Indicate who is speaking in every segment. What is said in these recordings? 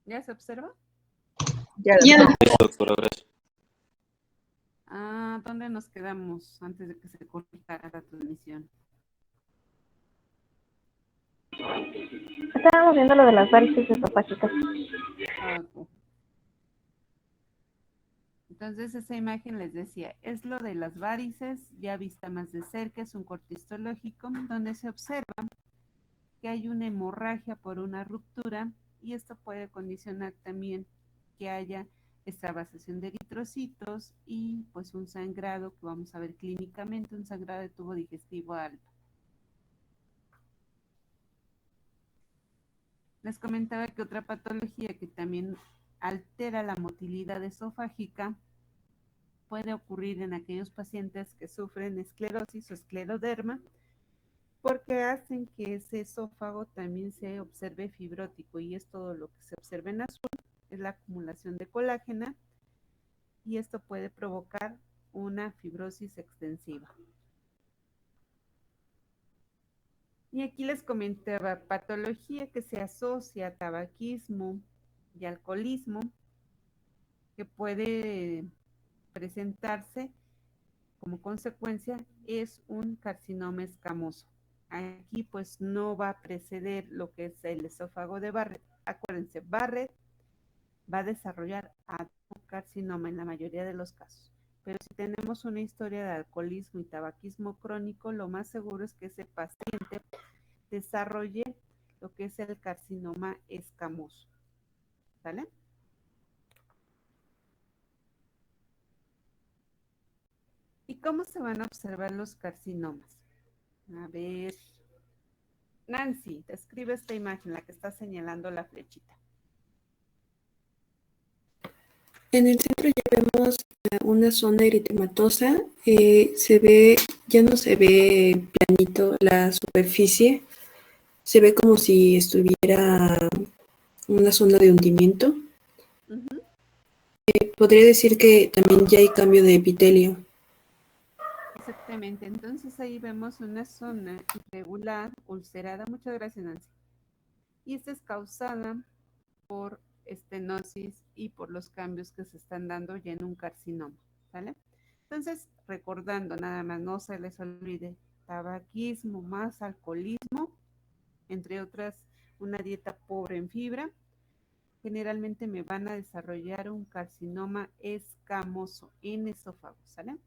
Speaker 1: ¿Ya se observa?
Speaker 2: Ya.
Speaker 3: Doctora, gracias.
Speaker 1: ¿Dónde nos quedamos antes de que se cortara la transmisión?
Speaker 2: Estábamos viendo lo de las varices esofágicas.
Speaker 1: Ok. Entonces esa imagen les decía, es lo de las varices, ya vista más de cerca, es un corte histológico donde se observa que hay una hemorragia por una ruptura y esto puede condicionar también que haya extravasación de eritrocitos y pues un sangrado que vamos a ver clínicamente, un sangrado de tubo digestivo alto. Les comentaba que otra patología que también altera la motilidad esofágica puede ocurrir en aquellos pacientes que sufren esclerosis o escleroderma, porque hacen que ese esófago también se observe fibrótico y es todo lo que se observa en azul, es la acumulación de colágena y esto puede provocar una fibrosis extensiva. Y aquí les comentaba patología que se asocia a tabaquismo y alcoholismo, que puede presentarse como consecuencia es un carcinoma escamoso. Aquí pues no va a preceder lo que es el esófago de Barrett. Acuérdense, Barrett va a desarrollar adenocarcinoma en la mayoría de los casos. Pero si tenemos una historia de alcoholismo y tabaquismo crónico, lo más seguro es que ese paciente desarrolle lo que es el carcinoma escamoso. ¿Sale? ¿Y cómo se van a observar los carcinomas? A ver, Nancy, describe esta imagen, la que está señalando la flechita.
Speaker 4: En el centro ya vemos una zona eritematosa, se ve, ya no se ve planito la superficie, se ve como si estuviera una zona de hundimiento. Podría decir que también ya hay cambio de epitelio.
Speaker 1: Exactamente, entonces ahí vemos una zona irregular, ulcerada. Muchas gracias, Nancy. Y esta es causada por estenosis y por los cambios que se están dando ya en un carcinoma, ¿vale? Entonces, recordando nada más, no se les olvide, tabaquismo más alcoholismo, entre otras, una dieta pobre en fibra, generalmente me van a desarrollar un carcinoma escamoso en esófago, ¿sale?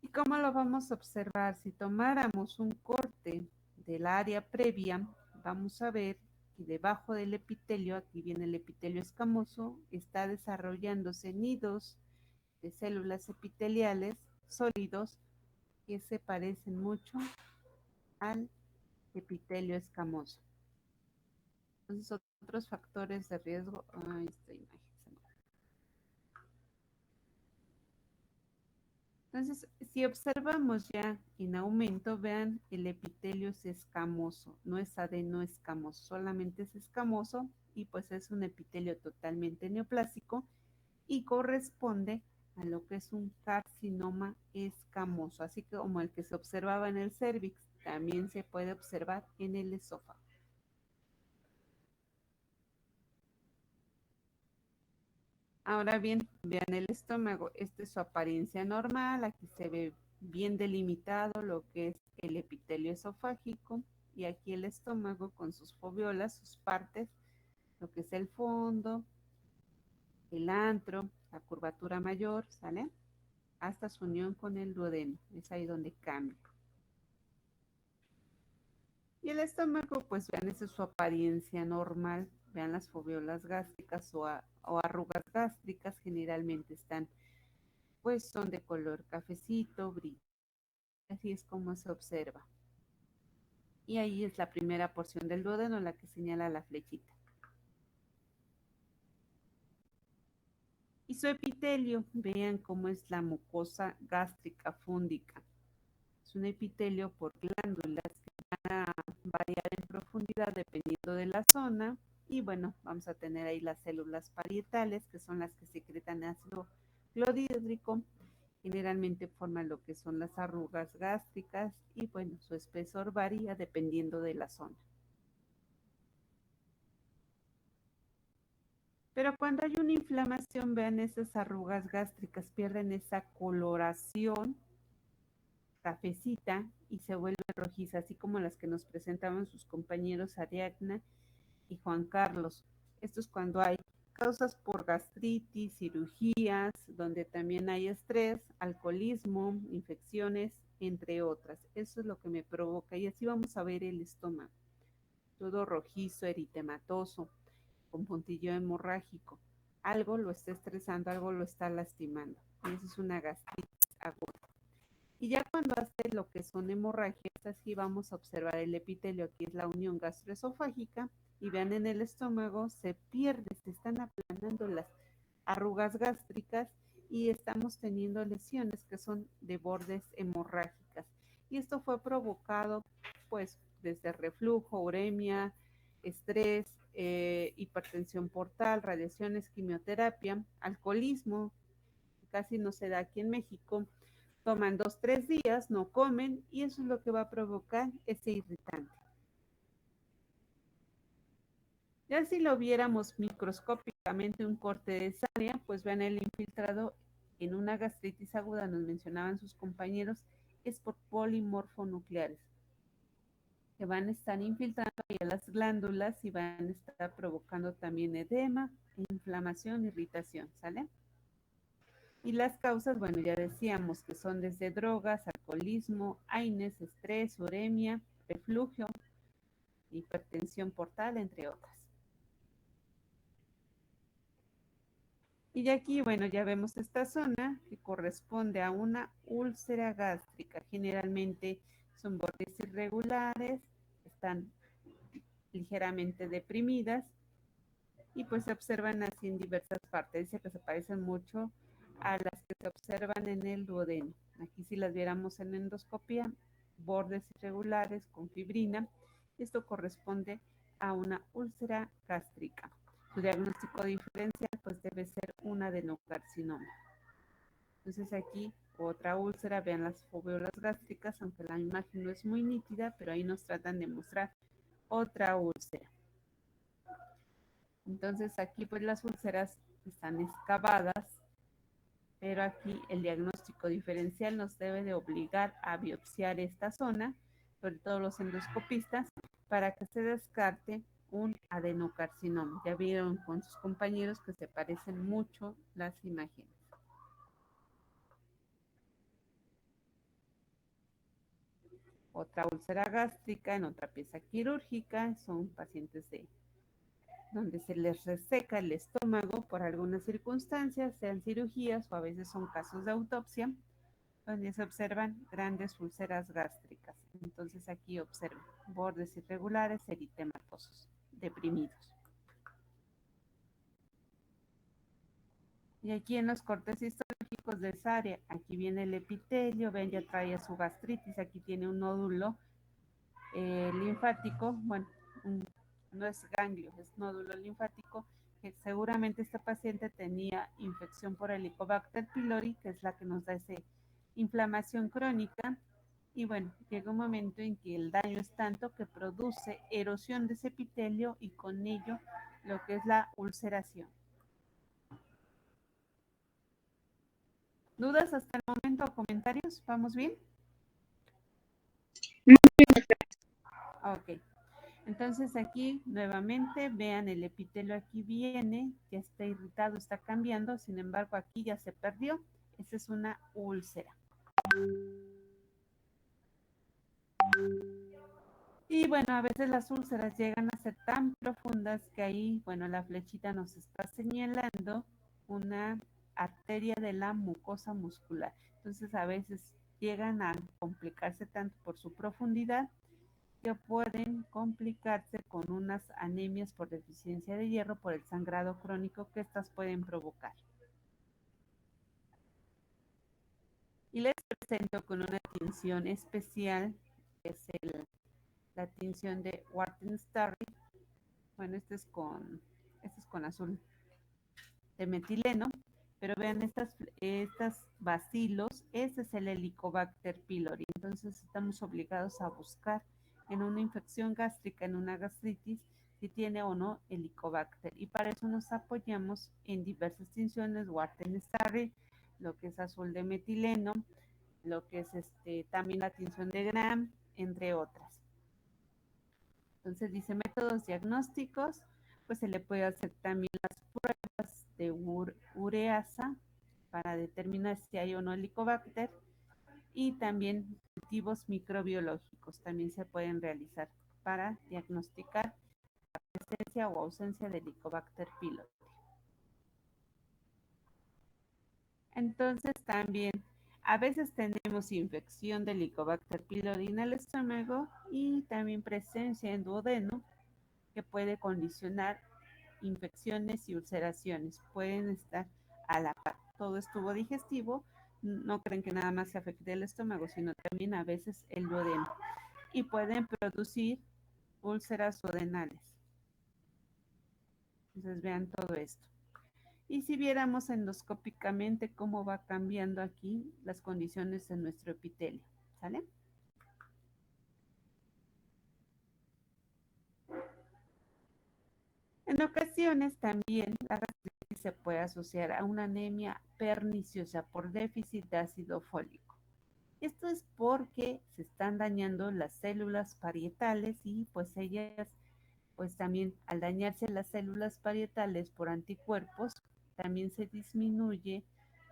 Speaker 1: ¿Y cómo lo vamos a observar? Si tomáramos un corte del área previa, vamos a ver que debajo del epitelio, aquí viene el epitelio escamoso, está desarrollándose nidos de células epiteliales sólidos que se parecen mucho al epitelio escamoso. Entonces, otros factores de riesgo. Esta imagen se me... Entonces, si observamos ya en aumento, vean, el epitelio es escamoso, no es adenoescamoso, solamente es escamoso y pues es un epitelio totalmente neoplásico y corresponde a lo que es un carcinoma escamoso, así que como el que se observaba en el cérvix, también se puede observar en el esófago. Ahora bien, vean el estómago, esta es su apariencia normal, aquí se ve bien delimitado lo que es el epitelio esofágico y aquí el estómago con sus foviolas, sus partes, lo que es el fondo, el antro, la curvatura mayor, ¿sale? Hasta su unión con el duodeno, es ahí donde cambia. Y el estómago, pues vean, esa es su apariencia normal, vean las foviolas gástricas o arrugas gástricas, generalmente están pues son de color cafecito, brillo. Así es como se observa. Y ahí es la primera porción del duodeno, la que señala la flechita. Y su epitelio, vean cómo es la mucosa gástrica fúndica. Es un epitelio por glándulas que van a variar en profundidad dependiendo de la zona. Y bueno, vamos a tener ahí las células parietales, que son las que secretan ácido clorhídrico. Generalmente forman lo que son las arrugas gástricas y bueno, su espesor varía dependiendo de la zona. Pero cuando hay una inflamación, vean esas arrugas gástricas, pierden esa coloración cafecita y se vuelve rojiza, así como las que nos presentaban sus compañeros Ariadna y Juan Carlos. Esto es cuando hay causas por gastritis, cirugías, donde también hay estrés, alcoholismo, infecciones, entre otras. Eso es lo que me provoca. Y así vamos a ver el estómago, todo rojizo, eritematoso, con puntillo hemorrágico. Algo lo está estresando, algo lo está lastimando. Y eso es una gastritis aguda. Y ya cuando hace lo que son hemorragias, así vamos a observar el epitelio, aquí es la unión gastroesofágica, y vean en el estómago se pierde, se están aplanando las arrugas gástricas y estamos teniendo lesiones que son de bordes hemorrágicas. Y esto fue provocado pues desde reflujo, uremia, estrés, hipertensión portal, radiaciones, quimioterapia, alcoholismo, casi no se da aquí en México, toman 2, 3 días, no comen y eso es lo que va a provocar ese irritante. Ya si lo viéramos microscópicamente un corte de sangre, pues vean el infiltrado en una gastritis aguda, nos mencionaban sus compañeros, es por polimorfonucleares, que van a estar infiltrando ahí a las glándulas y van a estar provocando también edema, inflamación, irritación, ¿sale? Y las causas, bueno, ya decíamos que son desde drogas, alcoholismo, AINES, estrés, uremia, reflujo, hipertensión portal, entre otras. Y ya aquí, bueno, ya vemos esta zona que corresponde a una úlcera gástrica. Generalmente son bordes irregulares, están ligeramente deprimidas y pues se observan así en diversas partes. Dice que se parecen mucho a las que se observan en el duodeno. Aquí si las viéramos en endoscopia, bordes irregulares con fibrina. Esto corresponde a una úlcera gástrica. Su diagnóstico diferencial pues debe ser un adenocarcinoma. Entonces aquí otra úlcera, vean las foveolas gástricas, aunque la imagen no es muy nítida, pero ahí nos tratan de mostrar otra úlcera. Entonces aquí pues las úlceras están excavadas, pero aquí el diagnóstico diferencial nos debe de obligar a biopsiar esta zona, sobre todo los endoscopistas, para que se descarte un adenocarcinoma. Ya vieron con sus compañeros que se parecen mucho las imágenes. Otra úlcera gástrica en otra pieza quirúrgica, son pacientes donde se les reseca el estómago por algunas circunstancias, sean cirugías o a veces son casos de autopsia, donde se observan grandes úlceras gástricas. Entonces aquí observen bordes irregulares, eritematosos, deprimidos. Y aquí en los cortes histológicos de esa área, aquí viene el epitelio, ven ya trae su gastritis, aquí tiene un nódulo linfático, bueno, no es ganglio, es nódulo linfático, que seguramente este paciente tenía infección por Helicobacter pylori, que es la que nos da esa inflamación crónica, y bueno, llega un momento en que el daño es tanto que produce erosión de ese epitelio y con ello lo que es la ulceración. ¿Dudas hasta el momento o comentarios? ¿Vamos bien? Ok. Entonces aquí nuevamente vean el epitelio, aquí viene, ya está irritado, está cambiando, sin embargo aquí ya se perdió. Esa es una úlcera. Y bueno, a veces las úlceras llegan a ser tan profundas que ahí, bueno, la flechita nos está señalando una arteria de la mucosa muscular. Entonces a veces llegan a complicarse tanto por su profundidad que pueden complicarse con unas anemias por deficiencia de hierro por el sangrado crónico que estas pueden provocar. Y les presento con una tinción especial, que es la tinción de Warthin-Starry. Bueno, este es con azul de metileno, pero vean estas bacilos, ese es el Helicobacter pylori. Entonces estamos obligados a buscar en una infección gástrica, en una gastritis, si tiene o no Helicobacter. Y para eso nos apoyamos en diversas tinciones, Warten-Starry, lo que es azul de metileno, lo que es también la tinción de Gram, entre otras. Entonces dice métodos diagnósticos, pues se le puede hacer también las pruebas de ureasa para determinar si hay o no Helicobacter, y también cultivos microbiológicos también se pueden realizar para diagnosticar la presencia o ausencia de Helicobacter pylori. Entonces también a veces tenemos infección de Helicobacter pylori en el estómago y también presencia en duodeno que puede condicionar infecciones y ulceraciones. Pueden estar a la par. Todo es tubo digestivo. No creen que nada más se afecte el estómago, sino también a veces el duodeno. Y pueden producir úlceras duodenales. Entonces vean todo esto. Y si viéramos endoscópicamente cómo va cambiando aquí las condiciones de nuestro epitelio, ¿sale? En ocasiones también la gastritis se puede asociar a una anemia perniciosa por déficit de ácido fólico. Esto es porque se están dañando las células parietales y pues ellas, pues también al dañarse las células parietales por anticuerpos, también se disminuye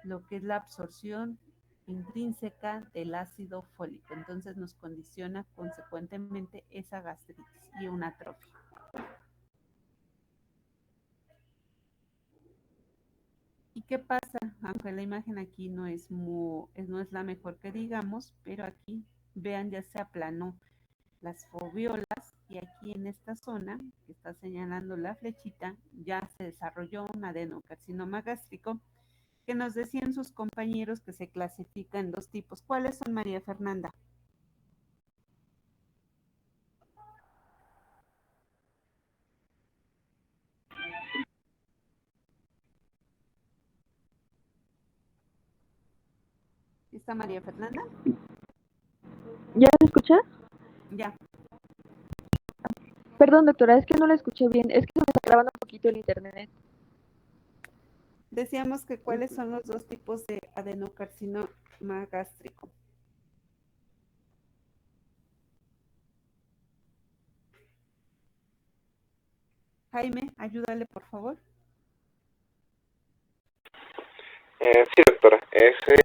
Speaker 1: lo que es la absorción intrínseca del ácido fólico. Entonces nos condiciona consecuentemente esa gastritis y una atrofia. ¿Y qué pasa? Aunque la imagen aquí no es la mejor que digamos, pero aquí vean ya se aplanó las foviolas y aquí en esta zona que está señalando la flechita ya se desarrolló un adenocarcinoma gástrico que nos decían sus compañeros que se clasifica en dos tipos. ¿Cuáles son, María Fernanda? ¿Está María Fernanda?
Speaker 2: ¿Ya me escucha?
Speaker 1: Ya.
Speaker 2: Perdón, doctora, es que no la escuché bien. Es que se me está grabando un poquito el internet.
Speaker 1: Decíamos que cuáles son los dos tipos de adenocarcinoma gástrico. Jaime, ayúdale por favor.
Speaker 3: Sí, doctora, es el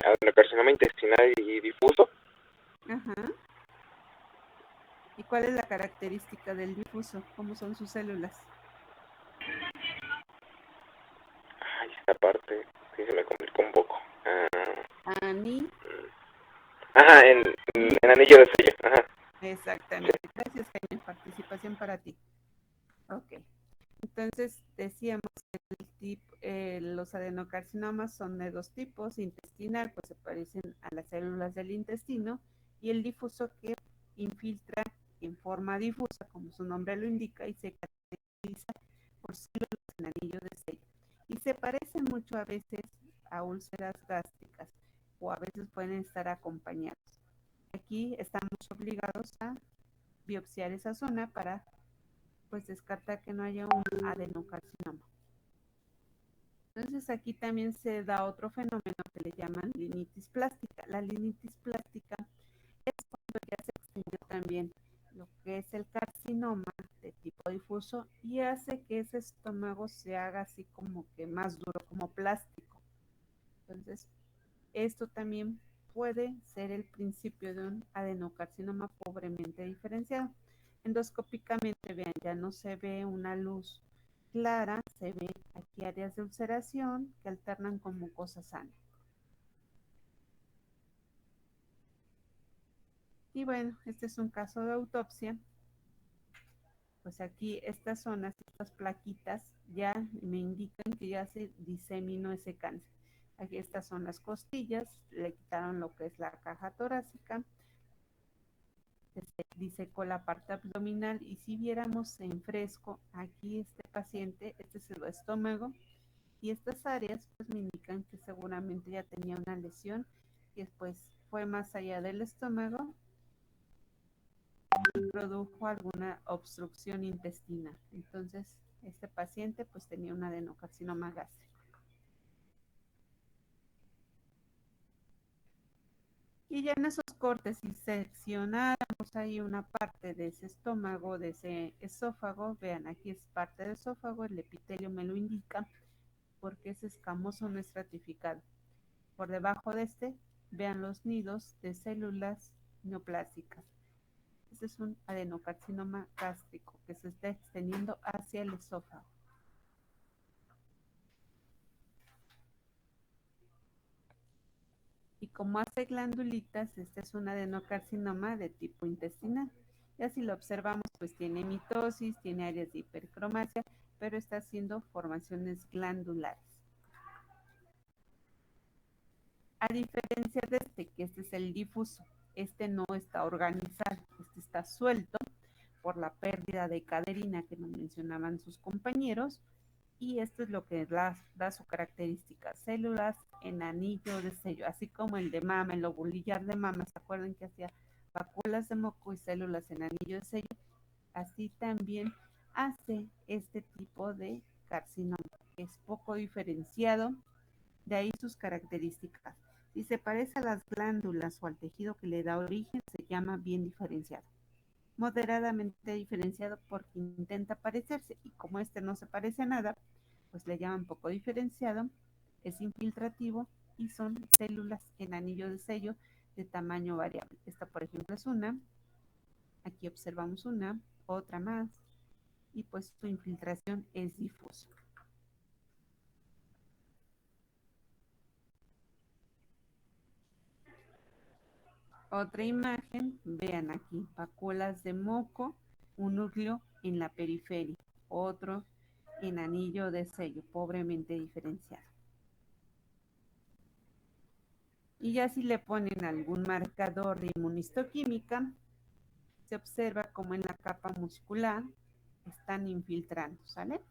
Speaker 3: adenocarcinoma intestinal y difuso.
Speaker 1: Ajá. ¿Y cuál es la característica del difuso? ¿Cómo son sus células?
Speaker 3: Ay, esta parte sí se me complicó un poco.
Speaker 1: Ani.
Speaker 3: Ajá, en anillo de sello. Ajá.
Speaker 1: Exactamente. Gracias, Jaime. Participación para ti. Ok. Entonces, decíamos que los adenocarcinomas son de dos tipos. Intestinal, pues se parecen a las células del intestino, y el difuso que infiltra en forma difusa, como su nombre lo indica, y se caracteriza por células en anillo de sello. Y se parecen mucho a veces a úlceras gástricas, o a veces pueden estar acompañados. Aquí estamos obligados a biopsiar esa zona para pues descartar que no haya un adenocarcinoma. Entonces aquí también se da otro fenómeno que le llaman linitis plástica. La linitis plástica es cuando ya se extendió también lo que es el carcinoma de tipo difuso y hace que ese estómago se haga así como que más duro, como plástico. Entonces, esto también puede ser el principio de un adenocarcinoma pobremente diferenciado. Endoscópicamente, vean, ya no se ve una luz clara, se ve aquí áreas de ulceración que alternan con mucosa sana. Y bueno, este es un caso de autopsia. Pues aquí estas zonas, estas plaquitas, ya me indican que ya se diseminó ese cáncer. Aquí estas son las costillas, le quitaron lo que es la caja torácica, se disecó la parte abdominal y si viéramos en fresco, aquí este paciente, este es el estómago y estas áreas pues me indican que seguramente ya tenía una lesión y después fue más allá del estómago y produjo alguna obstrucción intestinal. Entonces, este paciente pues tenía un adenocarcinoma gástrico. Y ya en esos cortes, si seccionáramos ahí una parte de ese estómago, de ese esófago, vean, aquí es parte del esófago, el epitelio me lo indica, porque es escamoso no estratificado. Por debajo de este, vean los nidos de células neoplásicas. Este es un adenocarcinoma gástrico que se está extendiendo hacia el esófago. Y como hace glandulitas, este es un adenocarcinoma de tipo intestinal. Ya si lo observamos, pues tiene mitosis, tiene áreas de hipercromasia, pero está haciendo formaciones glandulares. A diferencia de este, que este es el difuso, este no está organizado, este está suelto por la pérdida de caderina que nos mencionaban sus compañeros, y esto es lo que da su característica: células en anillo de sello, así como el de mama, el lobulillar de mama, ¿se acuerdan que hacía vacuolas de moco y células en anillo de sello? Así también hace este tipo de carcinoma, es poco diferenciado, de ahí sus características. Si se parece a las glándulas o al tejido que le da origen, se llama bien diferenciado. Moderadamente diferenciado porque intenta parecerse, y como este no se parece a nada, pues le llaman poco diferenciado, es infiltrativo y son células en anillo de sello de tamaño variable. Esta, por ejemplo, es una, aquí observamos una, otra más, y pues su infiltración es difusa. Otra imagen, vean aquí, vacuolas de moco, un núcleo en la periferia, otro en anillo de sello, pobremente diferenciado. Y ya si le ponen algún marcador de inmunistoquímica, se observa como en la capa muscular están infiltrando, ¿sale?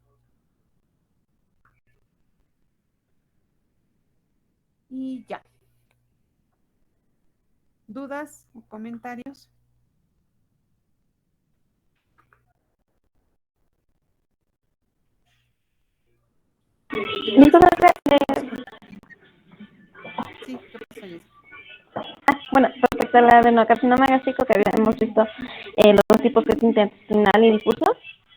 Speaker 1: Y ya. ¿Dudas o comentarios?
Speaker 2: Listo, maestra.
Speaker 1: Sí, ¿qué pasa, Jessica?
Speaker 2: Bueno, respecto al adenocarcinoma gástrico que habíamos visto, los dos tipos, que es intestinal y difuso,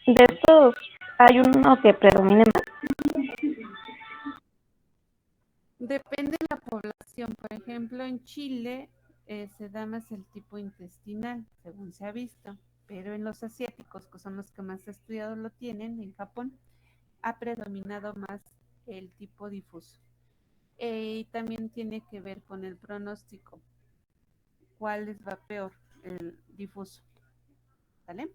Speaker 2: de estos hay uno que predomine más.
Speaker 1: Depende de la población. Por ejemplo, en Chile se da más el tipo intestinal, según se ha visto, pero en los asiáticos, que son los que más estudiados lo tienen, en Japón, ha predominado más el tipo difuso. Y también tiene que ver con el pronóstico. ¿Cuál les va peor? El difuso, ¿vale?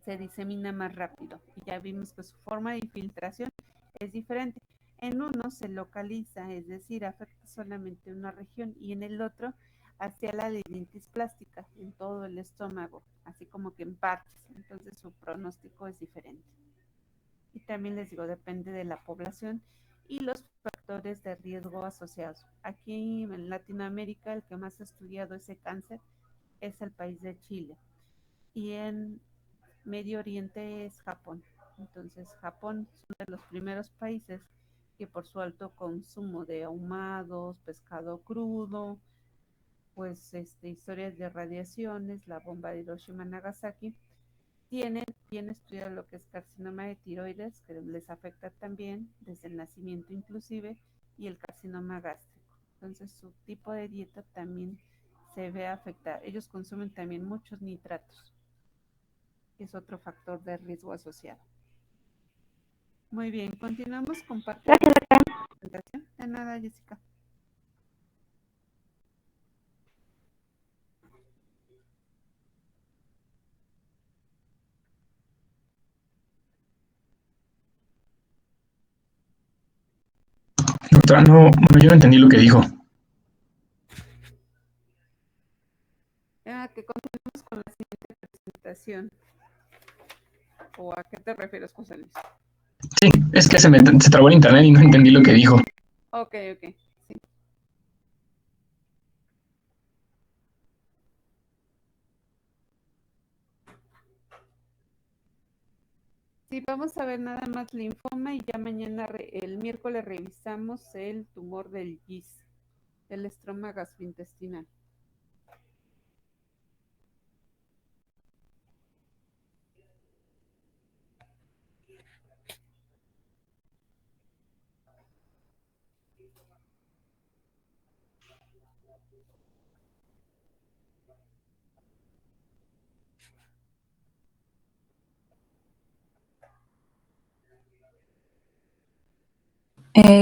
Speaker 1: Se disemina más rápido. Y ya vimos que su forma de infiltración es diferente. En uno se localiza, es decir, afecta solamente una región, y en el otro hacia la ladinitis plástica, en todo el estómago, así como que en partes. Entonces su pronóstico es diferente. Y también les digo, depende de la población y los factores de riesgo asociados. Aquí en Latinoamérica el que más ha estudiado ese cáncer es el país de Chile, y en Medio Oriente es Japón. Entonces Japón es uno de los primeros países que, por su alto consumo de ahumados, pescado crudo, pues historias de radiaciones, la bomba de Hiroshima y Nagasaki, tienen bien estudiado lo que es carcinoma de tiroides, que les afecta también desde el nacimiento inclusive, y el carcinoma gástrico. Entonces su tipo de dieta también se ve afectada. Ellos consumen también muchos nitratos, que es otro factor de riesgo asociado. Muy bien, continuamos con parte de la presentación. De nada, Jessica.
Speaker 5: Doctora, yo no entendí lo que dijo.
Speaker 1: Que continuemos con la siguiente presentación. ¿O a qué te refieres, José Luis?
Speaker 5: Sí, es que se trabó el internet y no entendí lo que dijo.
Speaker 1: Ok, sí. Sí, vamos a ver nada más linfoma y ya mañana, el miércoles, revisamos el tumor del GIS, el estroma gastrointestinal.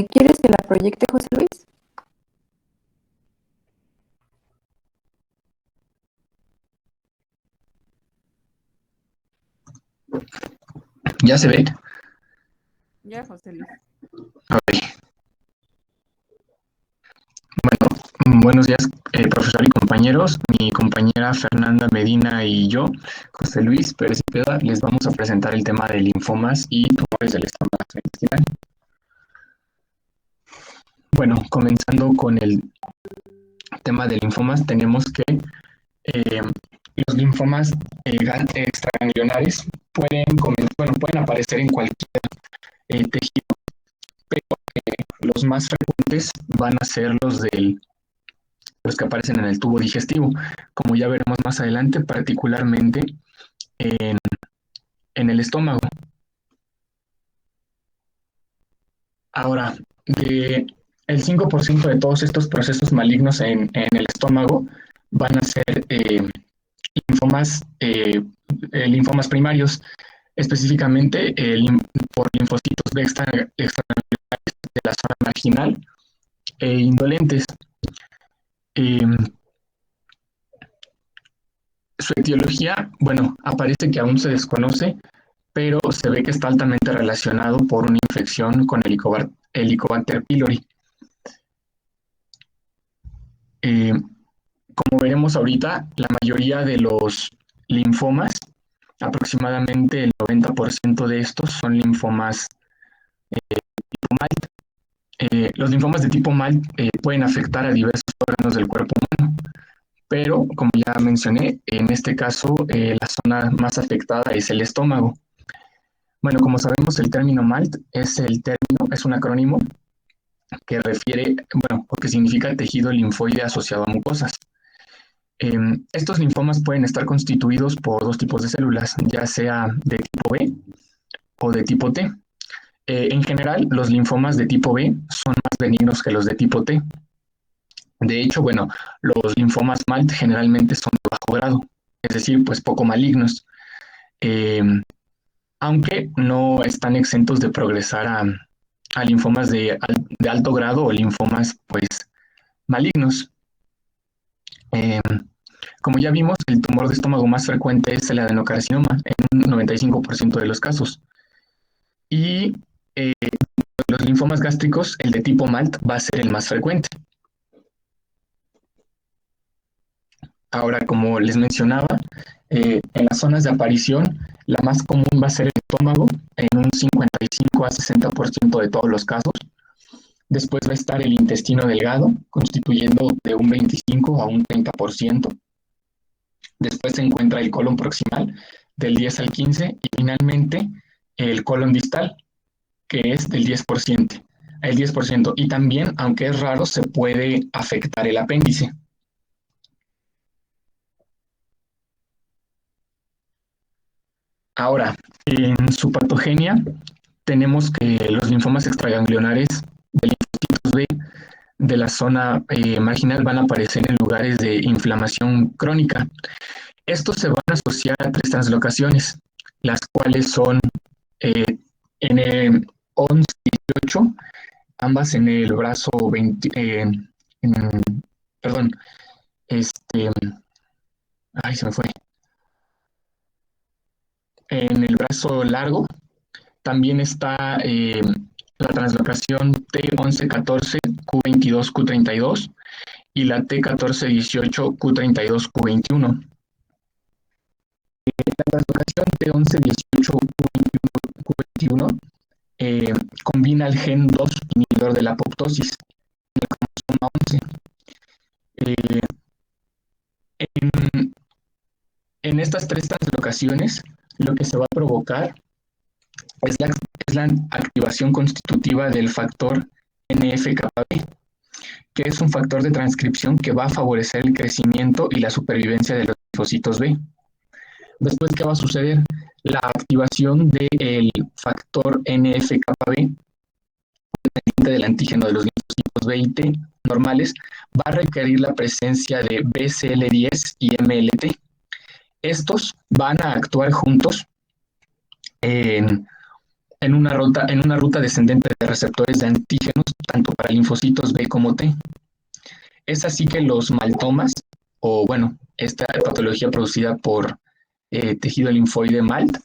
Speaker 6: ¿Quieres que la proyecte, José Luis?
Speaker 5: ¿Ya se ve?
Speaker 1: Ya, José Luis.
Speaker 5: Ok. Bueno, buenos días, profesor y compañeros. Mi compañera Fernanda Medina y yo, José Luis Pérez Cepeda, les vamos a presentar el tema de linfomas y tumores del estroma gastrointestinal. Bueno, comenzando con el tema de linfomas, tenemos que los linfomas extraganglionares pueden aparecer en cualquier tejido, pero los más frecuentes van a ser los que aparecen en el tubo digestivo, como ya veremos más adelante, particularmente en, en el estómago. Ahora, el 5% de todos estos procesos malignos en el estómago van a ser linfomas primarios, específicamente por linfocitos B extraganglionares de la zona marginal e indolentes. Su etiología, bueno, aparece que aún se desconoce, pero se ve que está altamente relacionado por una infección con Helicobacter pylori. Como veremos ahorita, la mayoría de los linfomas, aproximadamente el 90% de estos son linfomas tipo MALT. Los linfomas de tipo MALT pueden afectar a diversos órganos del cuerpo humano, pero como ya mencioné, en este caso la zona más afectada es el estómago. Bueno, como sabemos, el término MALT es un acrónimo que refiere, bueno, o que significa tejido linfoide asociado a mucosas. Estos linfomas pueden estar constituidos por dos tipos de células, ya sea de tipo B o de tipo T. En general, los linfomas de tipo B son más benignos que los de tipo T. De hecho, bueno, los linfomas MALT generalmente son de bajo grado, es decir, pues poco malignos, aunque no están exentos de progresar a linfomas de alto grado o linfomas pues malignos. Como ya vimos, el tumor de estómago más frecuente es el adenocarcinoma en un 95% de los casos. Y los linfomas gástricos, el de tipo MALT va a ser el más frecuente. Ahora, como les mencionaba, en las zonas de aparición, la más común va a ser el estómago, en un 55 a 60% de todos los casos. Después va a estar el intestino delgado, constituyendo de un 25 a un 30%. Después se encuentra el colon proximal, del 10 al 15%, y finalmente el colon distal, que es del 10%. El 10%. Y también, aunque es raro, se puede afectar el apéndice. Ahora, en su patogenia, tenemos que los linfomas extraganglionares de linfocitos B de la zona marginal van a aparecer en lugares de inflamación crónica. Estos se van a asociar a tres translocaciones, las cuales son N11 y 18, ambas en el brazo 20, perdón, se me fue. En el brazo largo también está la translocación T1114 Q22 Q32 y la T1418 Q32 Q21. La translocación T1118 Q21 combina el gen 2 inhibidor de la apoptosis en el cromosoma 11. En estas tres translocaciones, lo que se va a provocar es la activación constitutiva del factor NF-κB, que es un factor de transcripción que va a favorecer el crecimiento y la supervivencia de los linfocitos B. Después, ¿qué va a suceder? La activación del factor NF-κB, dependiente del antígeno de los linfocitos B y T normales, va a requerir la presencia de BCL10 y MLT. Estos van a actuar juntos en una ruta descendente de receptores de antígenos, tanto para linfocitos B como T. Es así que los maltomas, o bueno, esta patología producida por tejido linfoide MALT,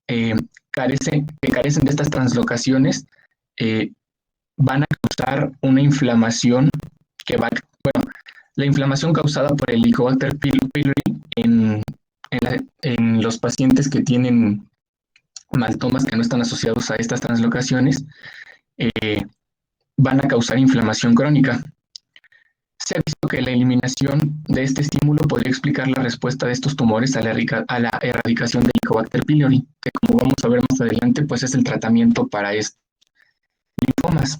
Speaker 5: que carecen de estas translocaciones, van a causar una inflamación la inflamación causada por el Helicobacter pylori en los pacientes que tienen maltomas que no están asociados a estas translocaciones, van a causar inflamación crónica. Se ha visto que la eliminación de este estímulo podría explicar la respuesta de estos tumores a la erradicación del Helicobacter pylori, que como vamos a ver más adelante, pues es el tratamiento para estos linfomas.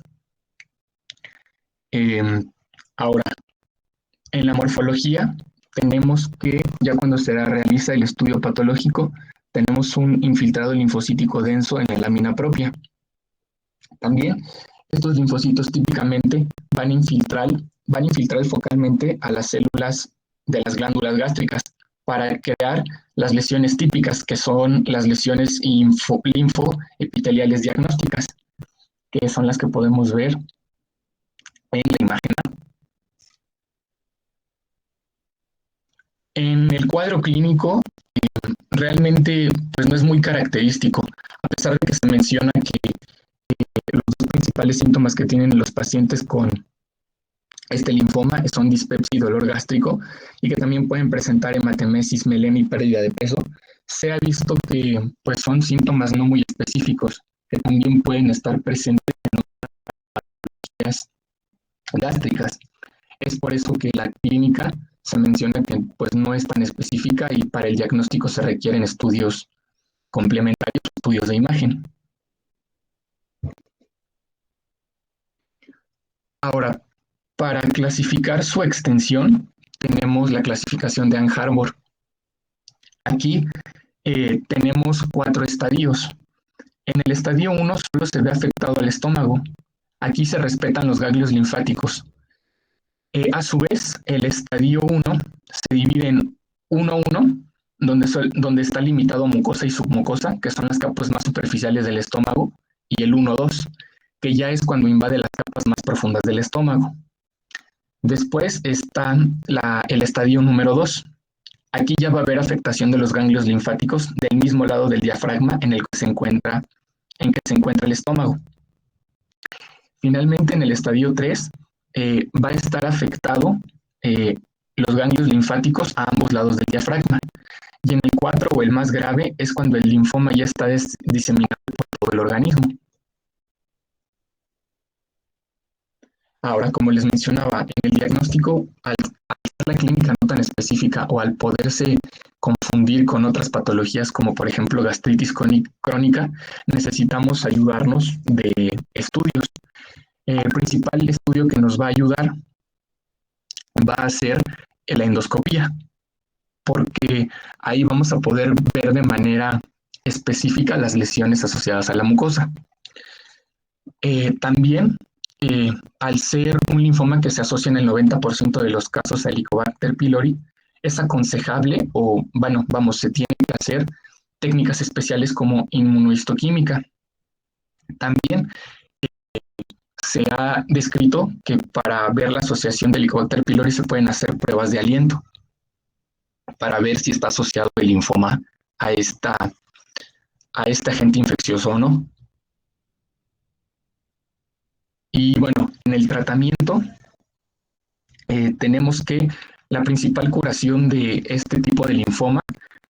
Speaker 5: Ahora, en la morfología tenemos que, ya cuando se realiza el estudio patológico, tenemos un infiltrado linfocítico denso en la lámina propia. También estos linfocitos típicamente van a infiltrar focalmente a las células de las glándulas gástricas para crear las lesiones típicas, que son las lesiones linfoepiteliales diagnósticas, que son las que podemos ver en la imagen. En el cuadro clínico, realmente pues, no es muy característico, a pesar de que se menciona que los dos principales síntomas que tienen los pacientes con este linfoma son dispepsia y dolor gástrico, y que también pueden presentar hematemesis, melena y pérdida de peso. Se ha visto que pues, son síntomas no muy específicos, que también pueden estar presentes en otras patologías gástricas. Es por eso que la clínica se menciona que pues, no es tan específica y para el diagnóstico se requieren estudios complementarios, estudios de imagen. Ahora, para clasificar su extensión, tenemos la clasificación de Ann Arbor. Aquí tenemos 4 estadios. En el estadio 1 solo se ve afectado al estómago. Aquí se respetan los ganglios linfáticos. A su vez, el estadio 1 se divide en 1-1, donde está limitado a mucosa y submucosa, que son las capas más superficiales del estómago, y el 1-2, que ya es cuando invade las capas más profundas del estómago. Después está el estadio número 2. Aquí ya va a haber afectación de los ganglios linfáticos del mismo lado del diafragma en que se encuentra el estómago. Finalmente, en el estadio 3, va a estar afectado los ganglios linfáticos a ambos lados del diafragma. Y en el 4, o el más grave, es cuando el linfoma ya está diseminado por todo el organismo. Ahora, como les mencionaba, en el diagnóstico, al ser la clínica no tan específica o al poderse confundir con otras patologías como por ejemplo gastritis crónica, necesitamos ayudarnos de estudios. El principal estudio que nos va a ayudar va a ser la endoscopía, porque ahí vamos a poder ver de manera específica las lesiones asociadas a la mucosa. También, al ser un linfoma que se asocia en el 90% de los casos a Helicobacter pylori, es aconsejable se tienen que hacer técnicas especiales como inmunohistoquímica. También se ha descrito que para ver la asociación de Helicobacter pylori se pueden hacer pruebas de aliento para ver si está asociado el linfoma a este agente infeccioso o no. Y bueno, en el tratamiento tenemos que la principal curación de este tipo de linfoma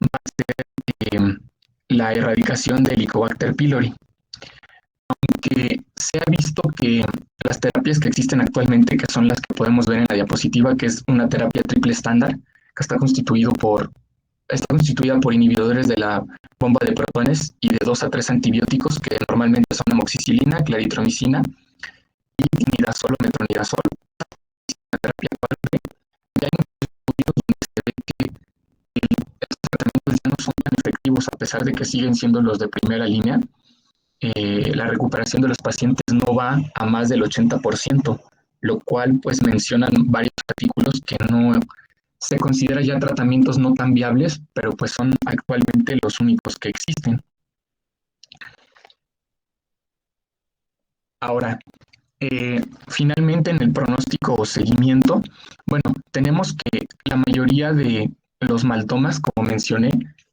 Speaker 5: va a ser la erradicación del Helicobacter pylori. Aunque se ha visto que las terapias que existen actualmente, que son las que podemos ver en la diapositiva, que es una terapia triple estándar, que está constituido por está constituida por inhibidores de la bomba de protones y de 2 a 3 antibióticos que normalmente son amoxicilina, claritromicina y nidazol o metronidazol. Terapia cuádruple. Y hay muchos estudios donde se ve que estos tratamientos ya no son tan efectivos a pesar de que siguen siendo los de primera línea. La recuperación de los pacientes no va a más del 80%, lo cual pues mencionan varios artículos que no se considera ya tratamientos no tan viables, pero pues son actualmente los únicos que existen. Ahora, finalmente en el pronóstico o seguimiento, bueno, tenemos que la mayoría de los maltomas, como mencioné,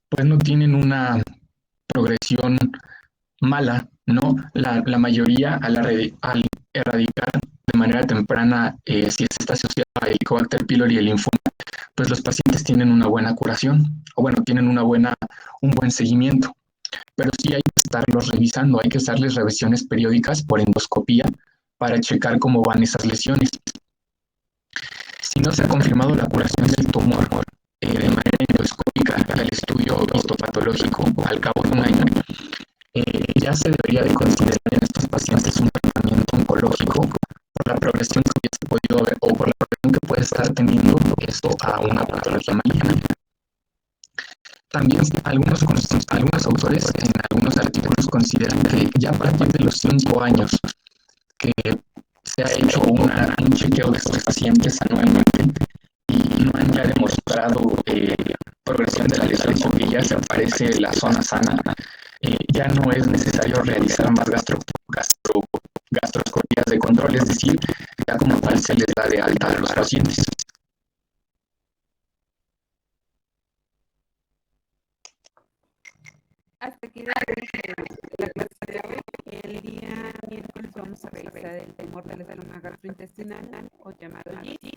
Speaker 5: pues no tienen una progresión mala, ¿no? La mayoría al erradicar de manera temprana, si está asociada al Helicobacter pylori y el linfoma, pues los pacientes tienen una buena curación, o bueno, tienen un buen seguimiento. Pero sí hay que estarlos revisando, hay que hacerles revisiones periódicas por endoscopía para checar cómo van esas lesiones. Si no se ha confirmado la curación del tumor de manera endoscópica al estudio histopatológico al cabo de un año, ya se debería de considerar en estos pacientes un tratamiento oncológico por la progresión que hubiese podido haber o por la progresión que puede estar teniendo esto a una patología maligna. También algunos autores en algunos artículos consideran que ya a partir de los 5 años que se ha hecho un chequeo de estos pacientes anualmente y no han ya demostrado progresión de la lesión porque ya se aparece la zona sana, ya no es necesario realizar más gastroscopías de control, es decir, ya como tal se les da de alta a los pacientes.
Speaker 1: Hasta aquí la clase de hoy. El día miércoles vamos a revisar el tumor del estómago gastrointestinal o llamado GIST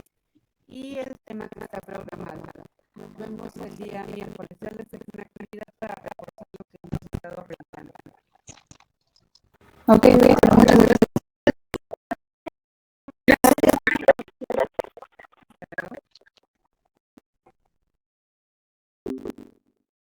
Speaker 1: y el tema que está programado. Nos vemos el día miércoles. Ya les dejo una actividad para reforzar lo que hemos estado revisando.
Speaker 6: Ok, muchas gracias.